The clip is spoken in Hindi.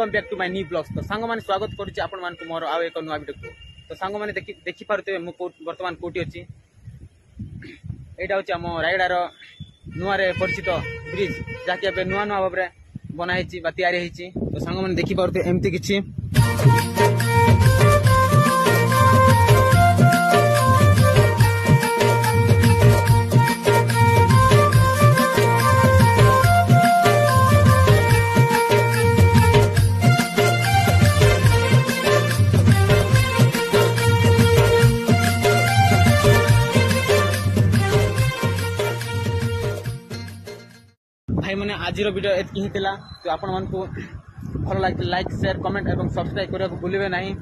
Welcome back to my new vlogs. तो सांग मैंने स्वागत करुच्ची आपण मान मोर आउ एक नुआ वीडियो को। तो सांग मैंने देखि पारुते मु वर्तमान कोटी अछि। एटा होची हम रायगडार नुआ रे परिचित ब्रिज जाके अब नुआ नुआ भाबरे बना हेची बा तयारी हेची। तो सांग मैंने देखि पारुते एमती किछि भाई मैंने आज वीडियो एतकी ही थिला। तो आपण मानकु भल लाइक शेयर कमेंट एवं सब्सक्राइब करने को भूलिबे नहीं।